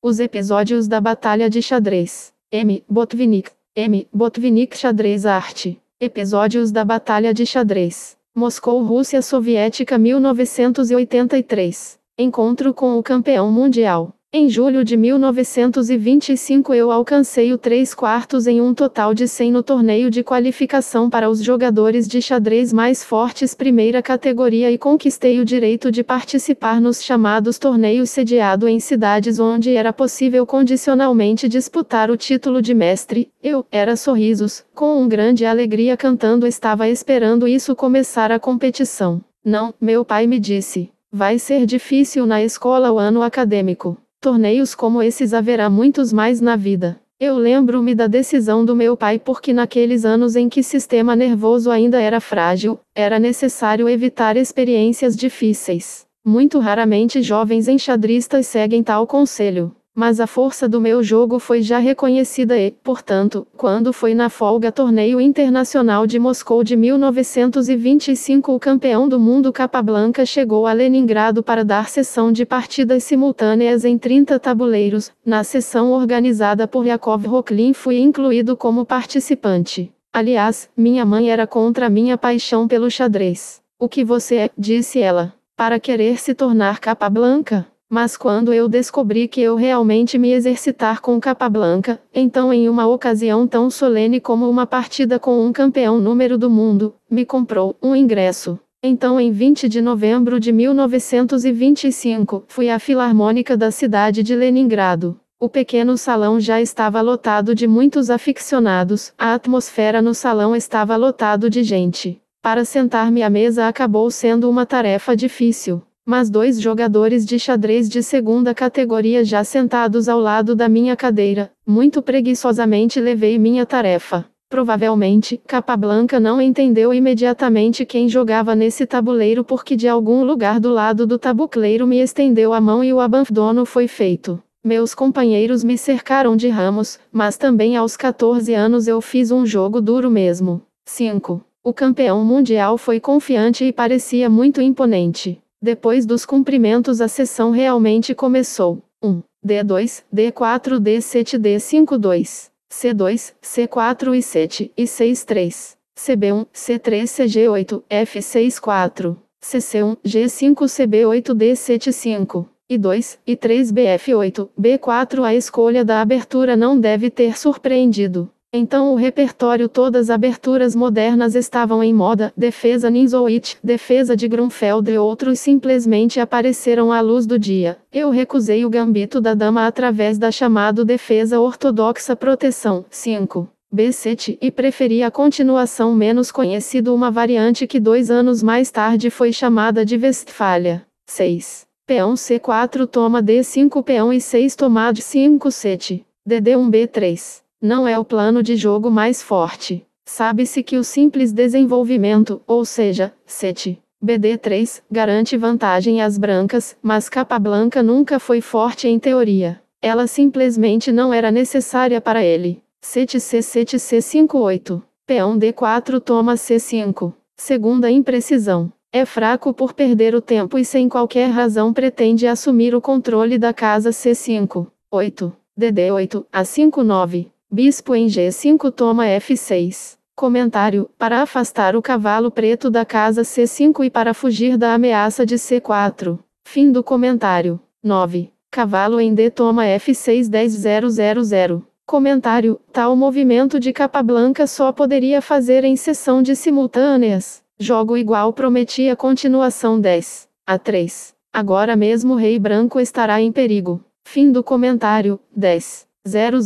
Os episódios da Batalha de Xadrez. M. Botvinnik. M. Botvinnik Xadrez Arte. Episódios da Batalha de Xadrez. Moscou, Rússia Soviética 1983. Encontro com o campeão mundial. Em julho de 1925 eu alcancei o 3/4 em um total de 100 no torneio de qualificação para os jogadores de xadrez mais fortes primeira categoria e conquistei o direito de participar nos chamados torneios sediado em cidades onde era possível condicionalmente disputar o título de mestre. Eu, era sorrisos, com uma grande alegria cantando estava esperando isso começar a competição. Não, meu pai me disse, vai ser difícil na escola o ano acadêmico. Torneios como esses haverá muitos mais na vida. Eu lembro-me da decisão do meu pai porque naqueles anos em que sistema nervoso ainda era frágil, era necessário evitar experiências difíceis. Muito raramente jovens enxadristas seguem tal conselho. Mas a força do meu jogo foi já reconhecida e, portanto, quando foi na folga Torneio Internacional de Moscou de 1925 o campeão do mundo Capablanca chegou a Leningrado para dar sessão de partidas simultâneas em 30 tabuleiros. Na sessão organizada por Yakov Rochlin fui incluído como participante. Aliás, minha mãe era contra minha paixão pelo xadrez. O que você é, disse ela, para querer se tornar Capablanca? Mas quando eu descobri que eu realmente me exercitar com Capablanca, então em uma ocasião tão solene como uma partida com um campeão número do mundo, me comprou um ingresso. Então em 20 de novembro de 1925, fui à Filarmônica da cidade de Leningrado. O pequeno salão já estava lotado de muitos aficionados, a atmosfera no salão estava lotado de gente. Para sentar-me à mesa acabou sendo uma tarefa difícil. Mas 2 jogadores de xadrez de segunda categoria já sentados ao lado da minha cadeira, muito preguiçosamente levei minha tarefa. Provavelmente, Capablanca não entendeu imediatamente quem jogava nesse tabuleiro porque de algum lugar do lado do tabuleiro me estendeu a mão e o abandono foi feito. Meus companheiros me cercaram de ramos, mas também aos 14 anos eu fiz um jogo duro mesmo. 5. O campeão mundial foi confiante e parecia muito imponente. Depois dos cumprimentos a sessão realmente começou. 1, D2, D4, D7, D5, 2, C2, C4 e 7, e 6, 3, CB1, C3, CG8, F6, 4, CC1, G5, CB8, D7, 5, e 2, e 3, BF8, B4. A escolha da abertura não deve ter surpreendido. Então o repertório todas as aberturas modernas estavam em moda, defesa Ninzowitsch, defesa de Grunfeld e outros simplesmente apareceram à luz do dia. Eu recusei o gambito da dama através da chamada defesa ortodoxa proteção, 5, B7, e preferi a continuação menos conhecido uma variante que 2 anos mais tarde foi chamada de Westfália, 6. Peão C4 toma D5 peão e 6 toma D5 7, DD1 B3. Não é o plano de jogo mais forte. Sabe-se que o simples desenvolvimento, ou seja, 7, BD3, garante vantagem às brancas, mas Capablanca nunca foi forte em teoria. Ela simplesmente não era necessária para ele. 7C 7C 5 8. Peão D4 toma C5. Segunda imprecisão. É fraco por perder o tempo e sem qualquer razão pretende assumir o controle da casa C5. 8. DD8, A5 9. Bispo em G5 toma F6. Comentário, para afastar o cavalo preto da casa C5 e para fugir da ameaça de C4. Fim do comentário. 9. Cavalo em D toma F6 10 0. Comentário, tal movimento de Capablanca só poderia fazer em sessão de simultâneas. Jogo igual prometia continuação 10 a 3. Agora mesmo rei branco estará em perigo. Fim do comentário. 10 0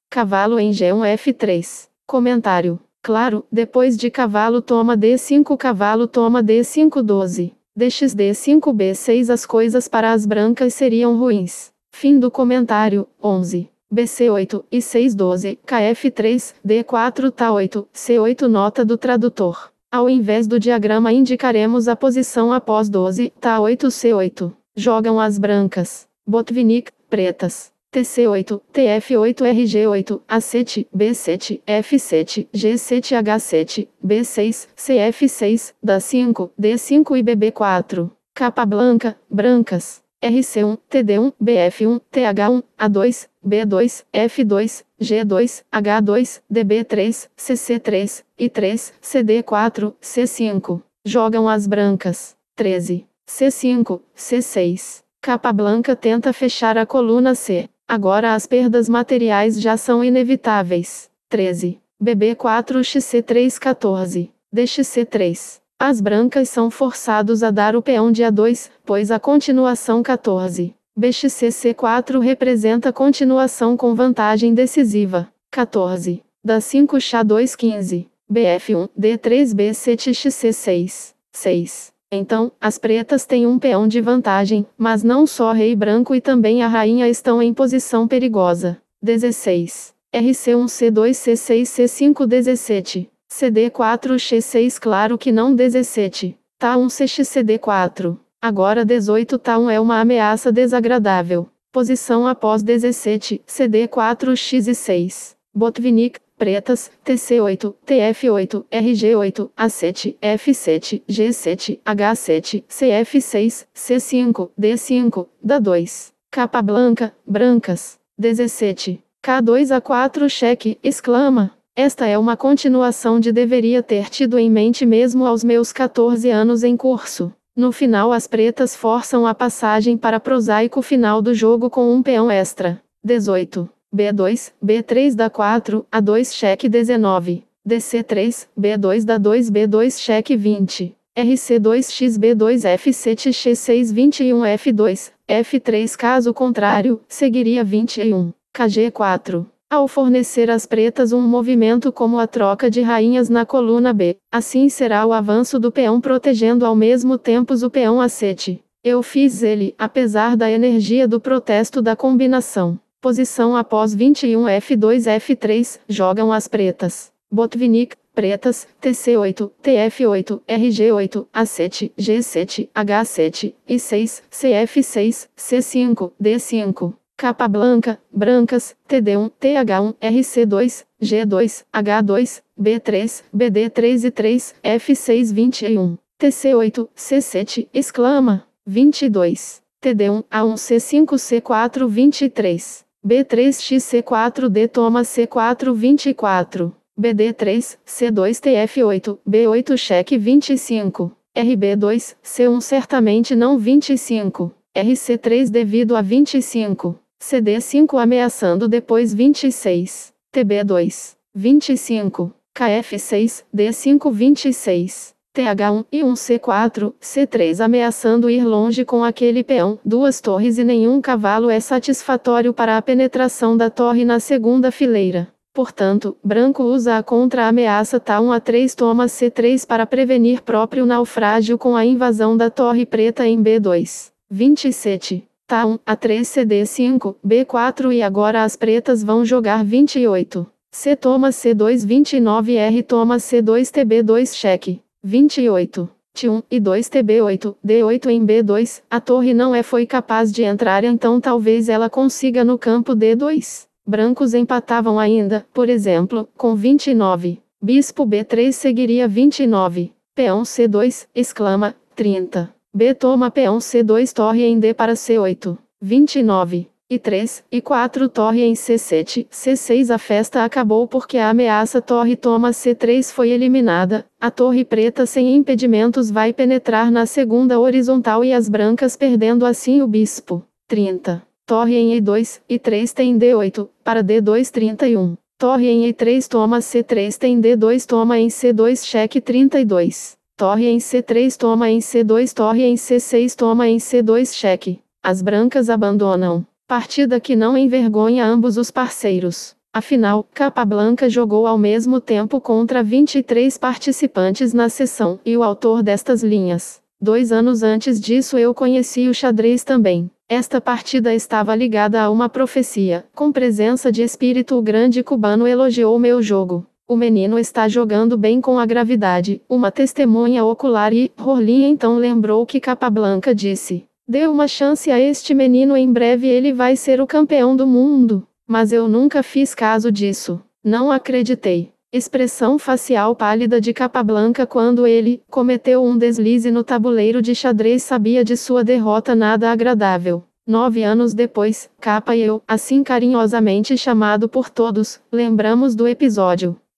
Cavalo em G1 F3. Comentário. Claro, depois de cavalo toma D5 cavalo toma D5 12. DXD5 B6 as coisas para as brancas seriam ruins. Fim do comentário. 11. BC8 e 6 12. KF3, D4 Tá8, C8 nota do tradutor. Ao invés do diagrama indicaremos a posição após 12, Tá8 C8. Jogam as brancas. Botvinnik, pretas. TC8, TF8 RG8, A7, B7, F7, G7 H7, B6, CF6, DA5, D5 e BB4. Capablanca, brancas. RC1, TD1, BF1, TH1, A2, B2, F2, G2, H2, DB3, CC3, I3, CD4, C5. Jogam as brancas. 13. C5, C6. Capablanca tenta fechar a coluna C. Agora as perdas materiais já são inevitáveis. 13. BB4, XC3, 14. DXC3. As brancas são forçados a dar o peão de A2, pois a continuação 14. BXCC4 representa continuação com vantagem decisiva. 14. Da 5 Xa2 15. BF1, D3 B7 XC6. 6. Então, as pretas têm um peão de vantagem, mas não só rei branco e também a rainha estão em posição perigosa. 16. RC1 C2 C6 C5 17. CD4 X6 claro que não 17. Tá1 CX CD4. Agora 18 Tá1 é uma ameaça desagradável. Posição após 17, CD4 X e 6. Botvinnik, pretas, TC8, TF8, RG8, A7, F7, G7, H7, CF6, C5, D5, Da2. Capablanca, brancas. 17. K2 A4 cheque, exclama. Esta é uma continuação de deveria ter tido em mente mesmo aos meus 14 anos em curso. No final as pretas forçam a passagem para prosaico final do jogo com um peão extra. 18. B2, B3 dá 4, A2 cheque 19. DC3, B2 dá 2 B2 cheque 20. RC2 XB2 F7 X6 21 F2, F3 caso contrário, seguiria 21. KG4. Ao fornecer às pretas um movimento como a troca de rainhas na coluna B, assim será o avanço do peão protegendo ao mesmo tempo o peão A7. Eu fiz ele, apesar da energia do protesto da combinação. Posição após 21 F2 F3, jogam as pretas. Botvinnik, pretas, TC8, TF8, RG8, A7, G7, H7, I6, CF6, C5, D5. Capablanca, brancas, TD1, TH1, RC2, G2, H2, B3, BD3 e 3, F6 21. TC8, C7, exclama. 22. TD1, A1 C5 C4 23. B3 XC4 D toma C4 24. BD3, C2 TF8, B8 cheque 25. RB2, C1 certamente não 25. RC3 devido a 25. CD5 ameaçando depois 26. TB2, 25. KF6, D5 26. TH1 e 1 C4, C3 ameaçando ir longe com aquele peão. Duas torres e nenhum cavalo é satisfatório para a penetração da torre na segunda fileira. Portanto, branco usa a contra-ameaça Tá1 A3 toma C3 para prevenir próprio naufrágio com a invasão da torre preta em B2. 27. Tá1 A3 CD5, B4 e agora as pretas vão jogar 28. C toma C2 29 R toma C2 TB2 cheque. 28. T1 e 2 TB8, D8 em B2, a torre não foi capaz de entrar então talvez ela consiga no campo D2. Brancos empatavam ainda, por exemplo, com 29. Bispo B3 seguiria 29. Peão C2, exclama, 30. B toma peão C2 torre em D para C8. 29. E 3, e 4 torre em C7, C6 a festa acabou porque a ameaça torre toma C3 foi eliminada, a torre preta sem impedimentos vai penetrar na segunda horizontal e as brancas perdendo assim o bispo. 30. Torre em E2, E3 tem D8, para D2 31. Torre em E3 toma C3 tem D2 toma em C2 cheque 32. Torre em C3 toma em C2 torre em C6 toma em C2 cheque. As brancas abandonam. Partida que não envergonha ambos os parceiros. Afinal, Capablanca jogou ao mesmo tempo contra 23 participantes na sessão e o autor destas linhas. 2 anos antes disso eu conheci o xadrez também. Esta partida estava ligada a uma profecia. Com presença de espírito o grande cubano elogiou meu jogo. O menino está jogando bem com a gravidade. Uma testemunha ocular e Rolim então lembrou que Capablanca disse. Dê uma chance a este menino em breve ele vai ser o campeão do mundo. Mas eu nunca fiz caso disso. Não acreditei. Expressão facial pálida de Capablanca quando ele cometeu um deslize no tabuleiro de xadrez, sabia de sua derrota nada agradável. 9 anos depois, Capa e eu, assim carinhosamente chamado por todos, lembramos do episódio.